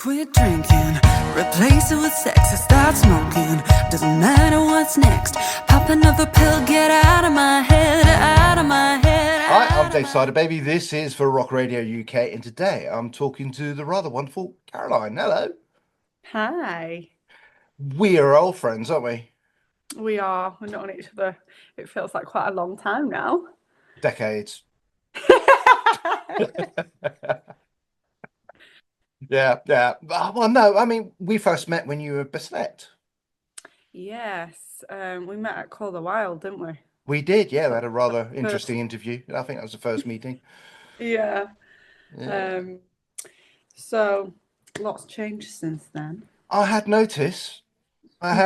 Quit drinking, replace it with sex, and start smoking. Doesn't matter what's next. Pop another pill, get out of my head, out of my head. Hi, I'm Dave Cyderbaby. This is for Rock Radio UK, and today I'm talking to the rather wonderful Caroline. Hello. Hi. We are old friends, aren't we? We are. We're known each other. It feels like quite a long time now. Decades. Yeah. Well, no, I mean, we first met when you were Bastette. Yes. We met at Call the Wild, didn't we? We did, yeah. We had a rather interesting interview. I think that was the first meeting. Yeah. Yeah. So lots changed since then. I have noticed. You've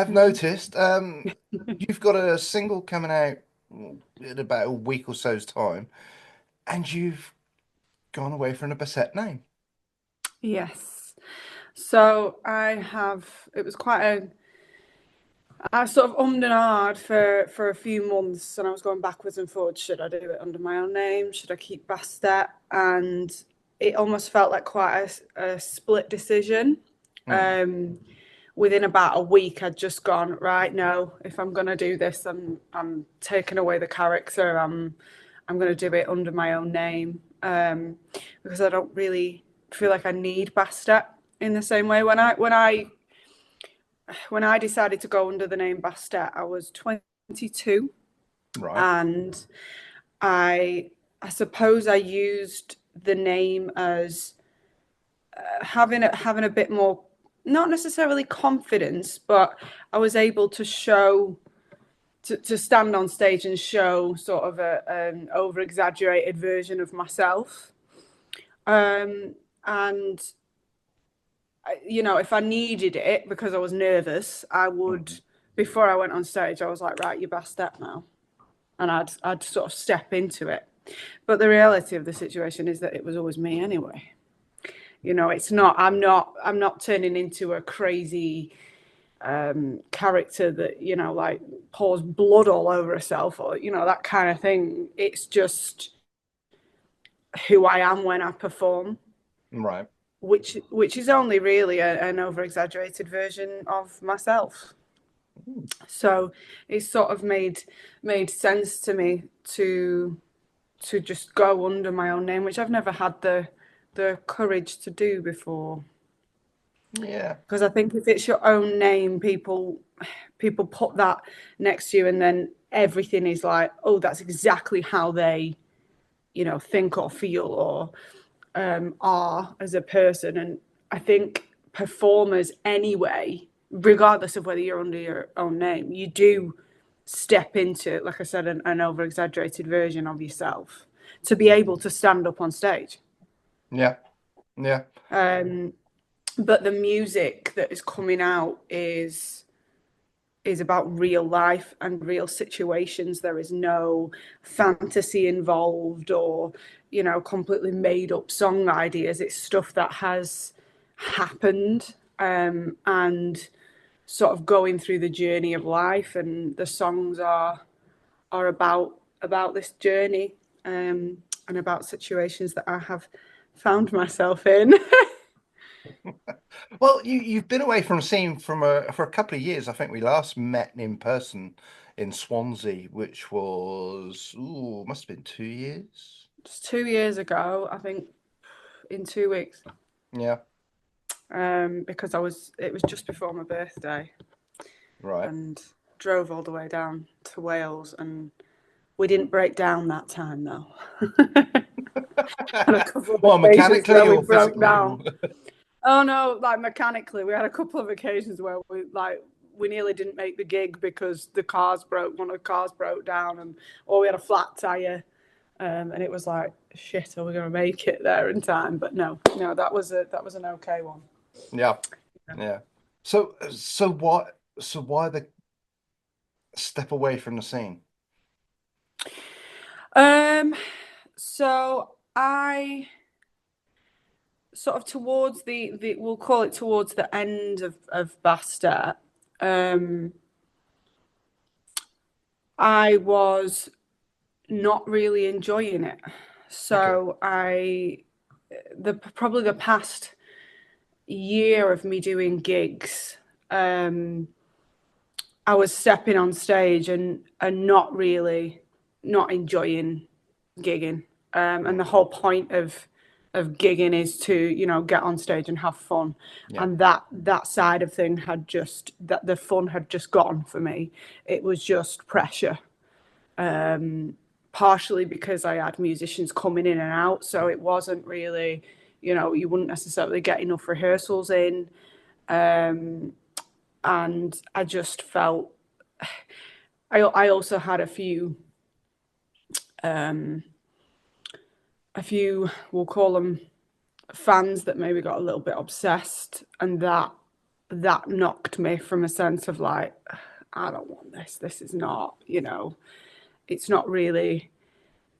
got a single coming out in about a week or so's time, and you've gone away from the Bastette name. Yes. So it was I sort of ummed and ahed for a few months, and I was going backwards and forwards. Should I do it under my own name? Should I keep Bastette? And it almost felt like quite a split decision. Within about a week, I'd just gone, right, no, if I'm going to do this, I'm taking away the character. I'm going to do it under my own name, because I don't really feel like I need Bastette in the same way. When I decided to go under the name Bastette, I was 22, Right. and I suppose I used the name as having a bit more, not necessarily confidence, but I was able to show, to stand on stage and show sort of an over-exaggerated version of myself. And, you know, if I needed it because I was nervous, I would, before I went on stage, I was like, right, you're Bastette now. And I'd sort of step into it. But the reality of the situation is that it was always me anyway. You know, I'm not turning into a crazy character that, you know, like pours blood all over herself or, you know, that kind of thing. It's just who I am when I perform. Right. Which is only really an over-exaggerated version of myself. So it sort of made sense to me to just go under my own name, which I've never had the courage to do before. Yeah. Because I think if it's your own name, people put that next to you, and then everything is like, oh, that's exactly how they, you know, think or feel or are as a person. And I think performers anyway, regardless of whether you're under your own name, you do step into, like I said, an over-exaggerated version of yourself to be able to stand up on stage. Yeah. But the music that is coming out is about real life and real situations. There is no fantasy involved or, you know, completely made up song ideas. It's stuff that has happened, and sort of going through the journey of life, and the songs are about this journey, and about situations that I have found myself in. Well, you've been away from the scene for a couple of years. I think we last met in person in Swansea, which was must have been 2 years. Just 2 years ago, I think, in 2 weeks. Yeah. Because it was just before my birthday. Right. And drove all the way down to Wales, and we didn't break down that time though. Well, mechanically or broke physically? Down. Oh no, like mechanically, we had a couple of occasions where we nearly didn't make the gig because one of the cars broke down, or we had a flat tire, and it was like, shit, are we going to make it there in time? But no, that was an okay one. Yeah. So why the step away from the scene? So I sort of towards the we'll call it towards the end of Bastette, I was not really enjoying it. So Okay. probably the past year of me doing gigs, I was stepping on stage and not enjoying gigging. And the whole point of gigging is to, you know, get on stage and have fun. Yeah. And that side of thing had just, that the fun had just gone for me. It was just pressure. Partially because I had musicians coming in and out, so it wasn't really, you know, you wouldn't necessarily get enough rehearsals in. And I just felt, I also had a few, we'll call them fans, that maybe got a little bit obsessed, and that knocked me from a sense of like, I don't want this. This is not, you know, it's not really,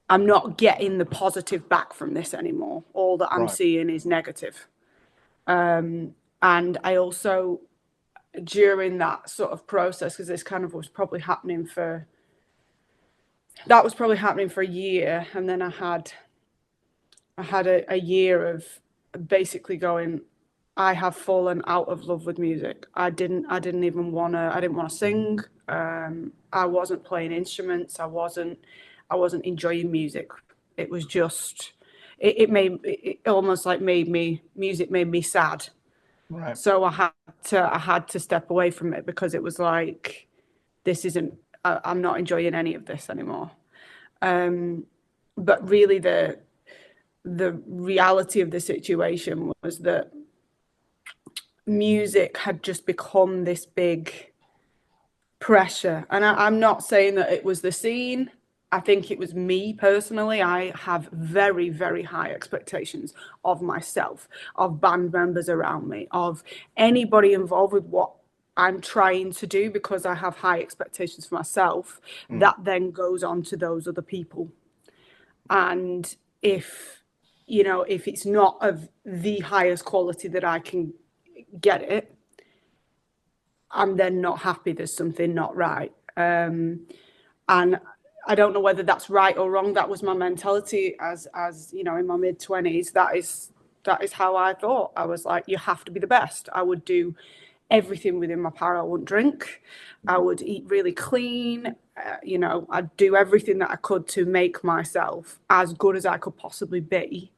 I'm not getting the positive back from this anymore. All that I'm seeing is negative. And I also, during that sort of process, because this kind of was probably happening for a year, and then I had a year of basically going, I have fallen out of love with music. I didn't want to sing. I wasn't playing instruments. I wasn't enjoying music. It was just, it almost like music made me sad. Right. So I had to step away from it, because it was like, this isn't, I'm not enjoying any of this anymore. But really the reality of the situation was that music had just become this big pressure. And I'm not saying that it was the scene. I think it was me personally. I have very, very high expectations of myself, of band members around me, of anybody involved with what I'm trying to do, because I have high expectations for myself. That then goes on to those other people. And if it's not of the highest quality that I can get it, I'm then not happy. There's something not right. And I don't know whether that's right or wrong. That was my mentality as you know, in my mid-20s. That is how I thought. I was like, you have to be the best. I would do everything within my power. I wouldn't drink. I would eat really clean. You know, I'd do everything that I could to make myself as good as I could possibly be.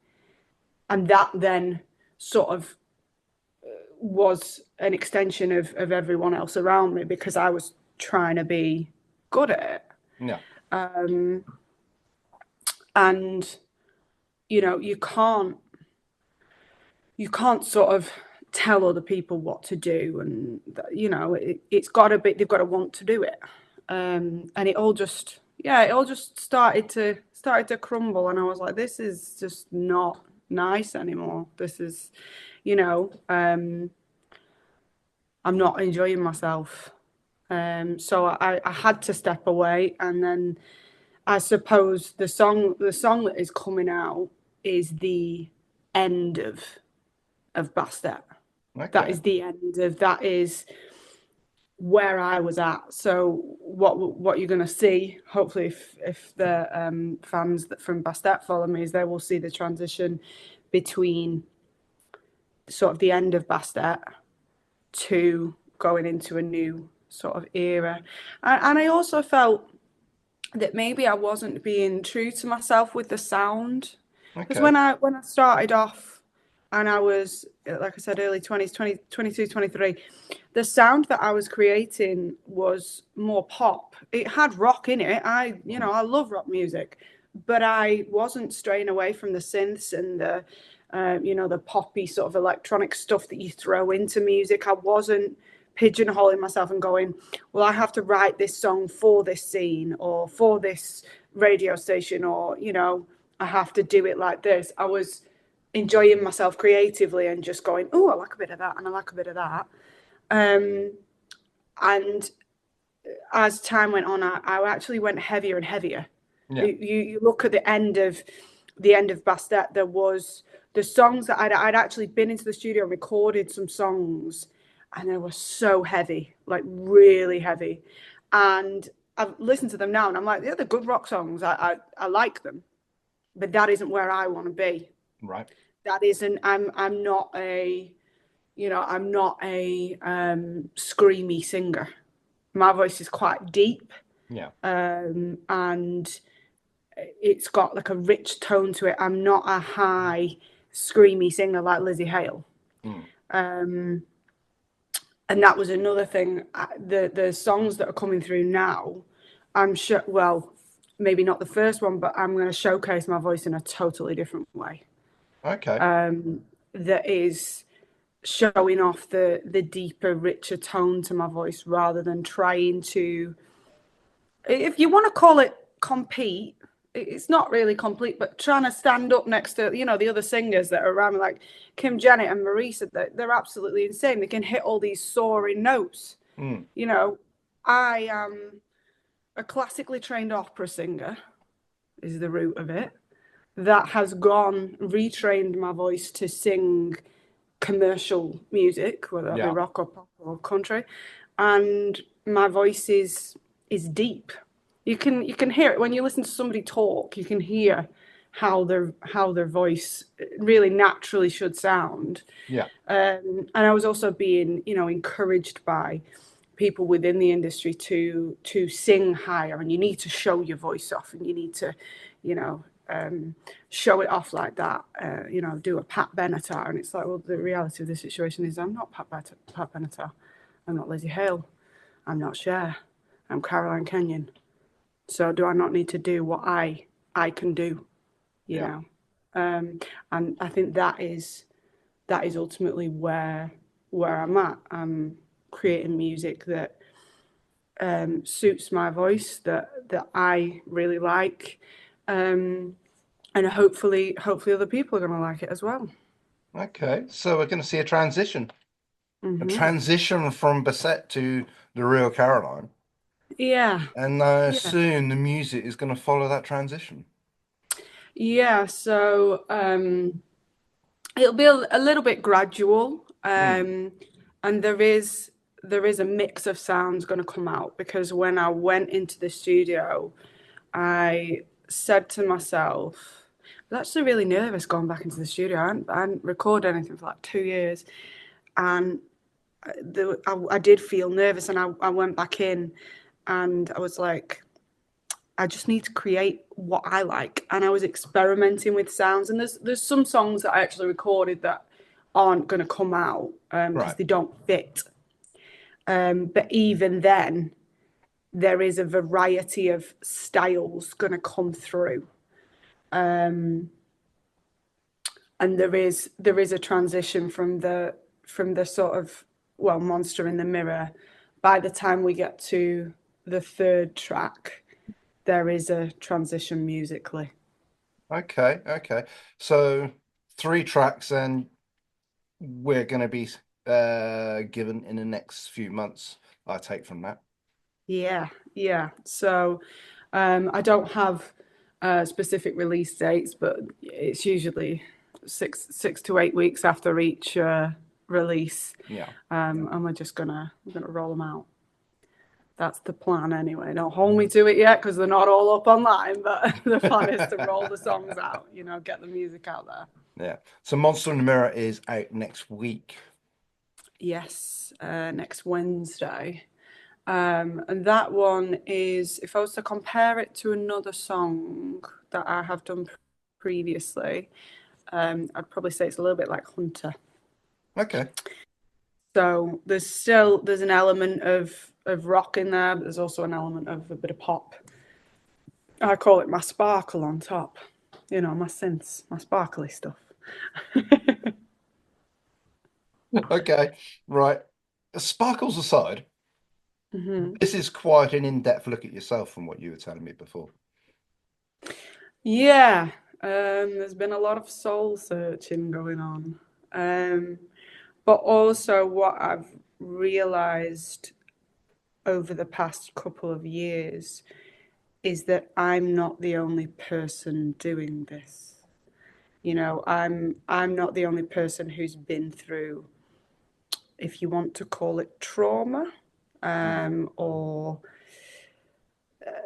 And that then sort of was an extension of everyone else around me, because I was trying to be good at it. Yeah. And you know, you can't sort of tell other people what to do, and you know, it's got to be, they've got to want to do it. And it all just started to crumble, and I was like, this is just not nice anymore. This is, you know, I'm not enjoying myself. So I had to step away. And then I suppose the song that is coming out is the end of Bastette. Okay. That is the end of, that is where I was at. So what you're going to see, hopefully, if the fans that from Bastette follow me, is they will see the transition between sort of the end of Bastette to going into a new sort of era. And I also felt that maybe I wasn't being true to myself with the sound. Because when I started off, and I was, like I said, early 20s, 22, 23, the sound that I was creating was more pop. It had rock in it. I love rock music, but I wasn't straying away from the synths and the, the poppy sort of electronic stuff that you throw into music. I wasn't pigeonholing myself and going, well, I have to write this song for this scene or for this radio station, or, you know, I have to do it like this. I was enjoying myself creatively and just going, oh, I like a bit of that and I like a bit of that. And as time went on, I actually went heavier and heavier. Yeah. You look at the end of Bastette, there was the songs that I'd actually been into the studio and recorded some songs, and they were so heavy, like really heavy. And I've listened to them now and I'm like, yeah, they're good rock songs. I like them, but that isn't where I want to be. Right. That isn't, I'm not a You know, I'm not a screamy singer. My voice is quite deep, Yeah. and it's got like a rich tone to it. I'm not a high screamy singer like Lizzie Hale. Mm. And that was another thing. The songs that are coming through now, I'm sure. Well, maybe not the first one, but I'm going to showcase my voice in a totally different way. Okay. That is showing off the deeper, richer tone to my voice, rather than trying to, if you want to call it compete, it's not really complete, but trying to stand up next to, you know, the other singers that are around me, like Kim, Janet, and Marisa. They're absolutely insane. They can hit all these soaring notes. Mm. You know, I am a classically trained opera singer, is the root of it, that has retrained my voice to sing commercial music, whether that be Yeah. rock or pop or country, and my voice is deep. You can hear it when you listen to somebody talk. You can hear how their voice really naturally should sound. Yeah. And I was also being, you know, encouraged by people within the industry to sing higher, and you need to show your voice off, and you need to, you know, show it off like that. You know, do a Pat Benatar, and it's like, well, the reality of the situation is, I'm not Pat Benatar, I'm not Lizzie Hale, I'm not Cher, I'm Caroline Kenyon. So do I not need to do what I can do? You know, and I think that is ultimately where I'm at. I'm creating music that suits my voice, that I really like, and hopefully other people are going to like it as well. Okay. So we're going to see a transition. A transition from Bastette to the real Caroline. Yeah. And I assume the music is going to follow that transition. Yeah. So it'll be a little bit gradual, and there is a mix of sounds going to come out, because when I went into the studio, I said to myself, I was actually really nervous going back into the studio. I hadn't recorded anything for like 2 years, and I did feel nervous, and I went back in, and I was like, I just need to create what I like. And I was experimenting with sounds, and there's some songs that I actually recorded that aren't going to come out because they don't fit. But even then, there is a variety of styles going to come through. And there is a transition from the sort of, well, monster in the mirror. By the time we get to the third track, there is a transition musically. Okay. Okay. So 3 tracks, and we're going to be given in the next few months, I take from that. Yeah. So I don't have specific release dates, but it's usually 6 to 8 weeks after each release. Yeah. And we're gonna roll them out. That's the plan anyway. Don't hold me to it yet, because they're not all up online, but the plan is to roll the songs out, you know, get the music out there. Yeah. So Monster in the Mirror is out next week. Yes, next Wednesday. And that one is, if I was to compare it to another song that I have done previously, I'd probably say it's a little bit like Hunter. Okay. So there's an element of rock in there, but there's also an element of a bit of pop. I call it my sparkle on top. You know, my synths, my sparkly stuff. Okay. Right. Sparkles aside, this is quite an in-depth look at yourself from what you were telling me before. Yeah. There's been a lot of soul searching going on. But also what I've realized over the past couple of years is that I'm not the only person doing this. You know, I'm not the only person who's been through, if you want to call it, trauma, or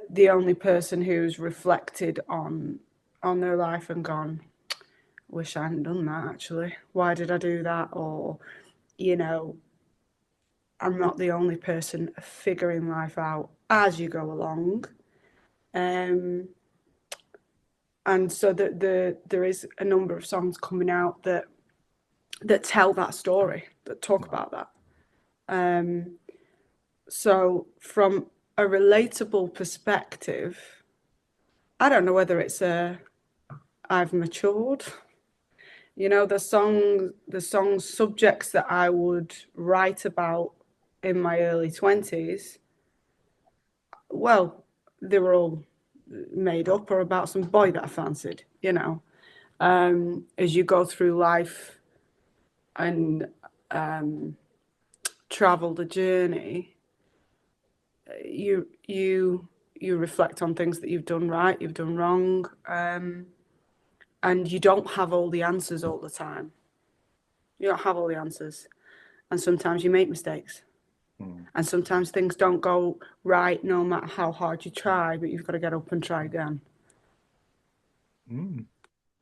the only person who's reflected on their life and gone, wish I hadn't done that actually. Why did I do that? Or you know, I'm not the only person figuring life out as you go along. And so there is a number of songs coming out that tell that story, that talk about that. So from a relatable perspective, I don't know whether it's I've matured. You know, the song subjects that I would write about in my early 20s, well, they were all made up or about some boy that I fancied, you know. As you go through life and travel the journey, you reflect on things that you've done right, you've done wrong, and you don't have all the answers all the time. You don't have all the answers, and sometimes you make mistakes, and sometimes things don't go right no matter how hard you try, but you've got to get up and try again.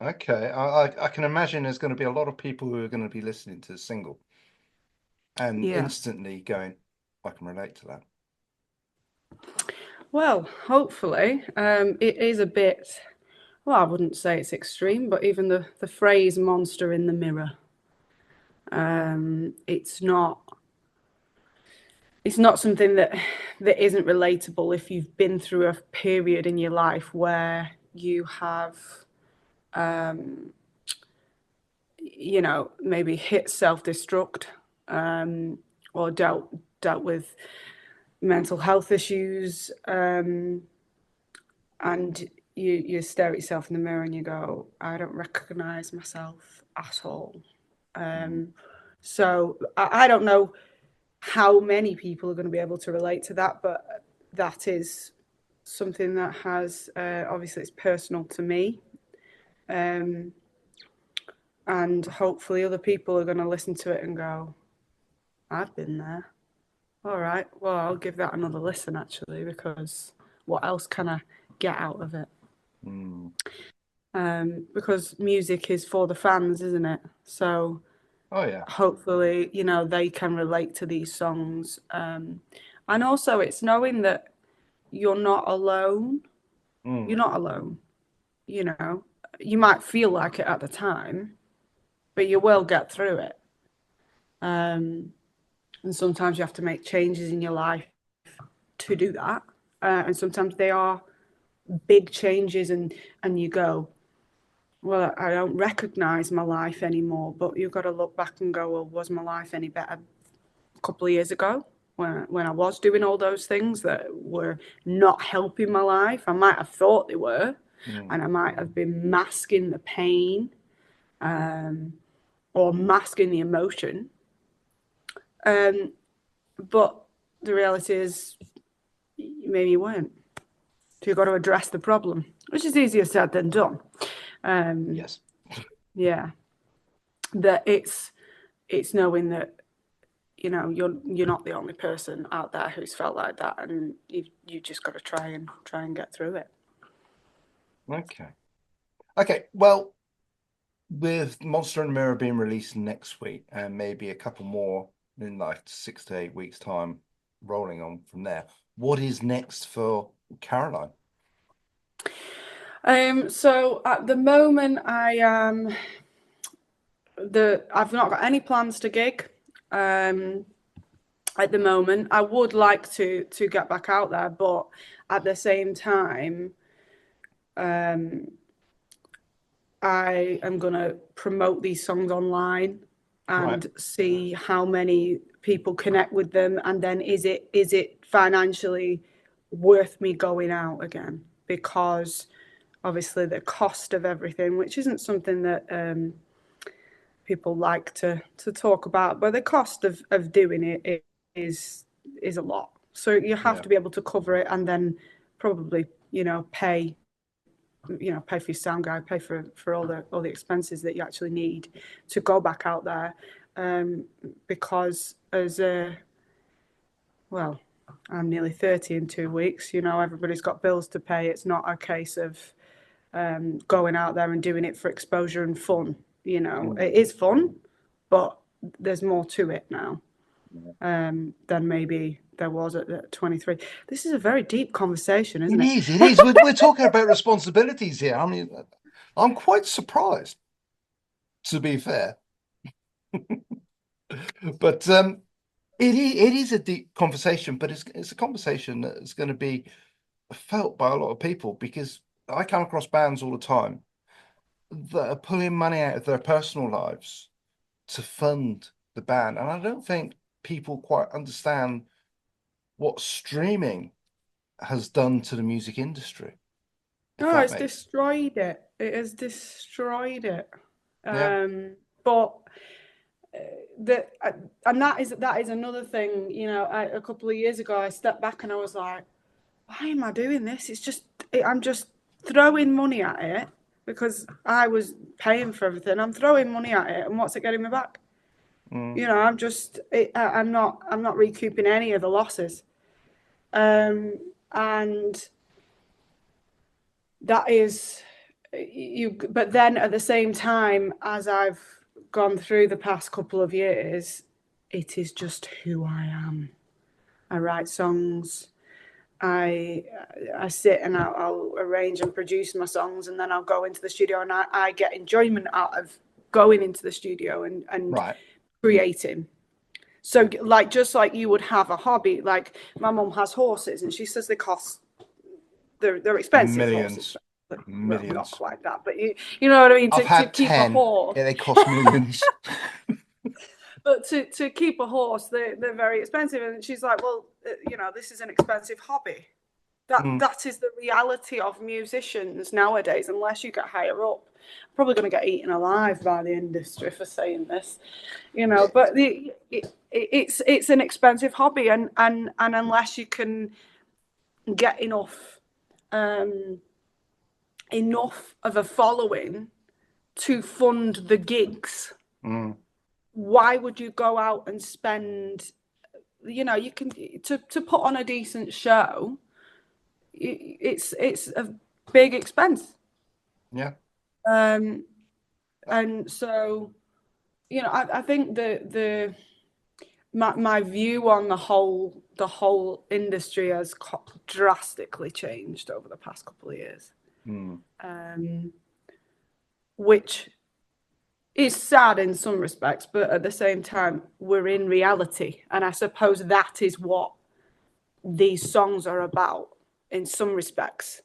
Okay, I can imagine there's going to be a lot of people who are going to be listening to the single and instantly going, I can relate to that. Well, hopefully, it is a bit, well, I wouldn't say it's extreme, but even the phrase monster in the mirror, it's not something that isn't relatable if you've been through a period in your life where you have, you know, maybe hit self-destruct, or dealt with mental health issues, and you stare at yourself in the mirror and you go, I don't recognize myself at all. So I don't know how many people are going to be able to relate to that, but that is something that has, obviously it's personal to me, and hopefully other people are going to listen to it and go, I've been there. All right, well, I'll give that another listen, actually, because what else can I get out of it? Because music is for the fans, isn't it? So hopefully, you know, they can relate to these songs. And also it's knowing that you're not alone. You're not alone. You know, you might feel like it at the time, but you will get through it. And sometimes you have to make changes in your life to do that. And sometimes they are big changes, and you go, well, I don't recognize my life anymore. But you've got to look back and go, well, was my life any better a couple of years ago when I was doing all those things that were not helping my life? I might have thought they were, and I might have been masking the pain, or masking the emotion. But the reality is, maybe you weren't. So you've got to address the problem, which is easier said than done. Yes. Yeah. That it's knowing that, you know, you're not the only person out there who's felt like that, and you just got to try and get through it. Okay. Well, with Monster in the Mirror being released next week, and maybe a couple more in like 6 to 8 weeks' time, rolling on from there, what is next for Caroline? So at the moment, I've not got any plans to gig. At the moment, I would like to get back out there, but at the same time, I am going to promote these songs online and see how many people connect with them, and then is it financially worth me going out again? Because obviously the cost of everything, which isn't something that people like to talk about, but the cost of doing it is a lot. So you have to be able to cover it, and then probably, you know, pay for your sound guy, pay for all the expenses that you actually need to go back out there, because well, I'm nearly 30 in 2 weeks. You know, everybody's got bills to pay. It's not a case of going out there and doing it for exposure and fun. You know, it is fun, but there's more to it now than maybe there was at 23. This is a very deep conversation, isn't it? It is. We're talking about responsibilities here. I mean, I'm quite surprised, to be fair. But it is a deep conversation, but it's a conversation that's going to be felt by a lot of people, because I come across bands all the time that are pulling money out of their personal lives to fund the band, and I don't think people quite understand what streaming has done to the music industry. No, it's destroyed it. It has destroyed it. Yeah. But that is another thing. You know, a couple of years ago, I stepped back and I was like, why am I doing this? I'm just throwing money at it because I was paying for everything. I'm throwing money at it, and what's it getting me back? You know, I'm not recouping any of the losses. And that is but then at the same time, as I've gone through the past couple of years, it is just who I am. I write songs. I sit and I'll arrange and produce my songs, and then I'll go into the studio, and I get enjoyment out of going into the studio and creating. So just like you would have a hobby, like my mum has horses, and she says they're expensive. Millions. Horses. Millions. Well, not quite that, but you know what I mean. I've had keep 10. a horse. Yeah, they cost millions. But to keep a horse, they're very expensive. And she's like, well, you know, this is an expensive hobby. That is the reality of musicians nowadays. Unless you get higher up, I'm probably going to get eaten alive by the industry for saying this, you know. But it's an expensive hobby, and unless you can get enough of a following to fund the gigs, why would you go out and spend? You know, you can to put on a decent show. It's a big expense. Yeah. And so, you know, I think my view on the whole industry has drastically changed over the past couple of years, which is sad in some respects, but at the same time, we're in reality, and I suppose that is what these songs are about. In some respects,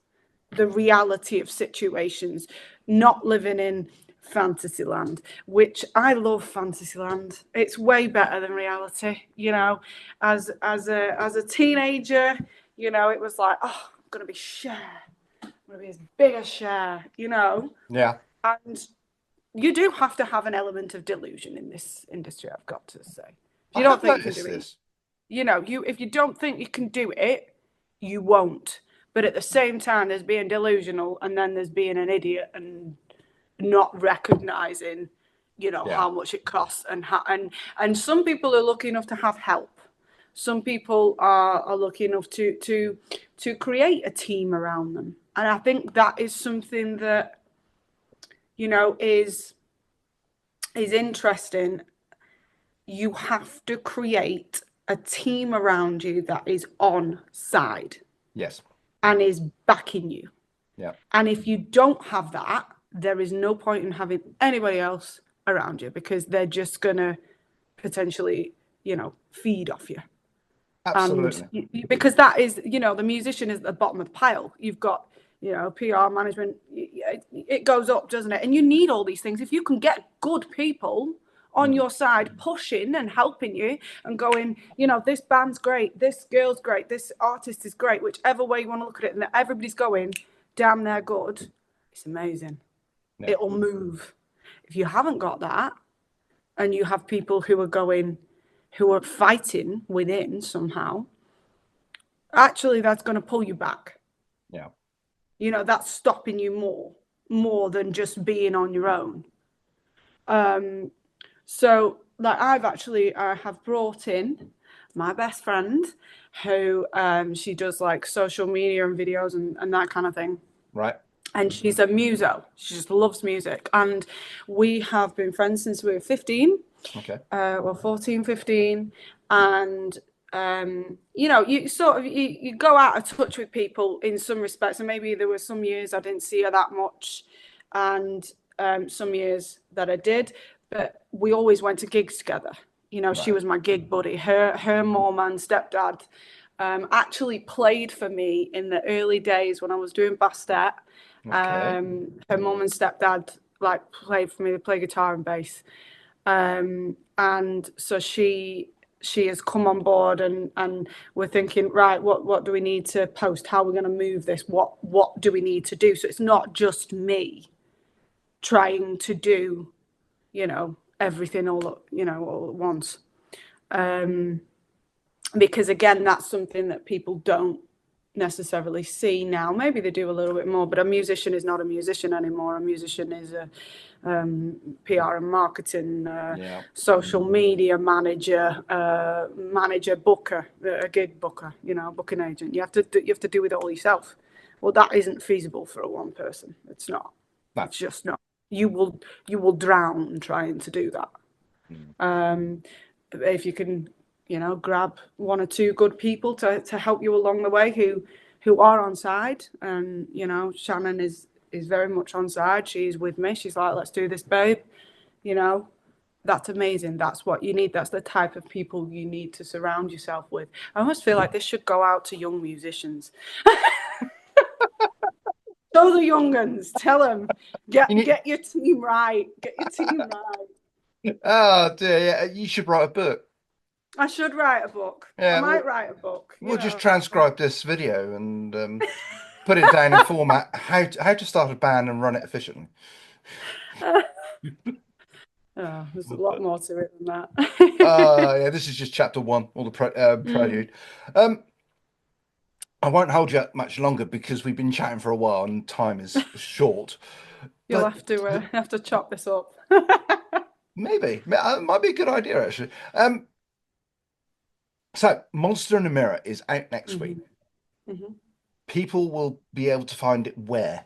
the reality of situations, not living in Fantasyland, which I love. Fantasyland, it's way better than reality. You know, as a teenager, you know, it was like, oh, I'm gonna be Cher, I'm gonna be as big as Cher, you know. Yeah. And you do have to have an element of delusion in this industry, I've got to say. If you don't think you can do it, you know, if you don't think you can do it, you won't. But at the same time, there's being delusional, and then there's being an idiot and not recognizing, you know, how much it costs, and some people are lucky enough to have help. Some people are lucky enough to create a team around them, and I think that is something that, you know, is interesting. You have to create a team around you that is on side. Yes. And is backing you. Yeah. And if you don't have that, there is no point in having anybody else around you, because they're just going to potentially, you know, feed off you. Absolutely. And because that is, you know, the musician is at the bottom of the pile. You've got, you know, PR management. It goes up, doesn't it? And you need all these things. If you can get good people on your side pushing and helping you and going, you know, this band's great, this girl's great, this artist is great, whichever way you want to look at it, and that everybody's going, damn, they're good, it's amazing. It'll move. If you haven't got that, and you have people who are fighting within somehow, actually that's going to pull you back. Yeah. You know, that's stopping you more than just being on your own. So, like, I have brought in my best friend, who she does like social media and videos and that kind of thing. Right. And she's a muso. She just loves music. And we have been friends since we were 15. Okay. Well, 14, 15. And, you know, you sort of, you go out of touch with people in some respects. And maybe there were some years I didn't see her that much. And some years that I did. But we always went to gigs together. You know, she was my gig buddy. Her mom and stepdad actually played for me in the early days when I was doing Bastette. Her mum and stepdad like played for me. They play guitar and bass, and so she has come on board, and we're thinking, right, what do we need to post? How are we going to move this? What do we need to do? So it's not just me trying to do, you know, everything all at once. Because again, that's something that people don't necessarily see now. Maybe they do a little bit more, but a musician is not a musician anymore. A musician is a PR and marketing, social media manager, booker, a gig booker, you know, booking agent. You have to do it all yourself. Well, that isn't feasible for a one person. It's not. It's just not. You will drown trying to do that. If you can, you know, grab one or two good people to help you along the way who are on side. And, you know, Shannon is very much on side. She's with me. She's like, let's do this, babe. You know, that's amazing. That's what you need. That's the type of people you need to surround yourself with. I almost feel like this should go out to young musicians. Show the young ones, tell them, get your team right. Get your team right. Oh dear, yeah, you should write a book. I should write a book. I might write a book. We'll just transcribe this video and put it down in format. How to start a band and run it efficiently. There's a lot more to it than that. Yeah, this is just chapter 1, all the prelude. I won't hold you up much longer because we've been chatting for a while and time is short. You'll have to chop this up. Maybe. It might be a good idea, actually. So, Monster in the Mirror is out next week. People will be able to find it where?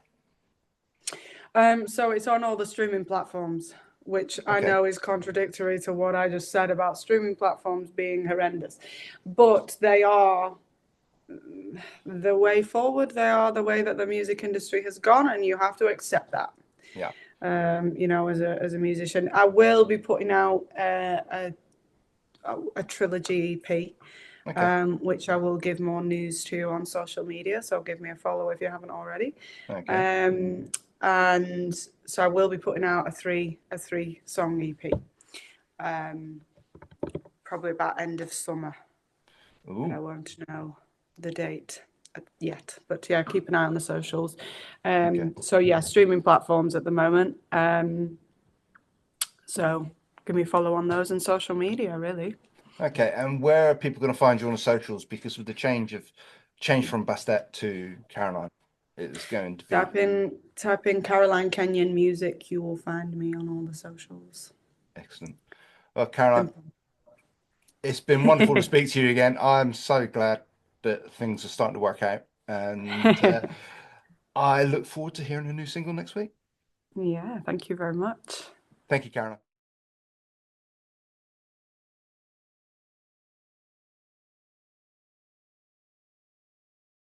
So it's on all the streaming platforms, which I know is contradictory to what I just said about streaming platforms being horrendous. But they are the way forward. They are the way that the music industry has gone, and you have to accept that. Yeah. You know, as a musician, I will be putting out a trilogy EP, which I will give more news to on social media. So give me a follow if you haven't already. And so I will be putting out a three song EP, probably about end of summer. I won't know the date yet, but yeah, keep an eye on the socials. So yeah, streaming platforms at the moment. So give me a follow on those and social media, really. Okay, and where are people going to find you on the socials? Because with the change from Bastette to Caroline, it's going to be type in Caroline Kenyon music. You will find me on all the socials. Excellent. Well, Caroline, it's been wonderful to speak to you again. I'm so glad that things are starting to work out, and I look forward to hearing a new single next week. Yeah, thank you very much. Thank you, Caroline.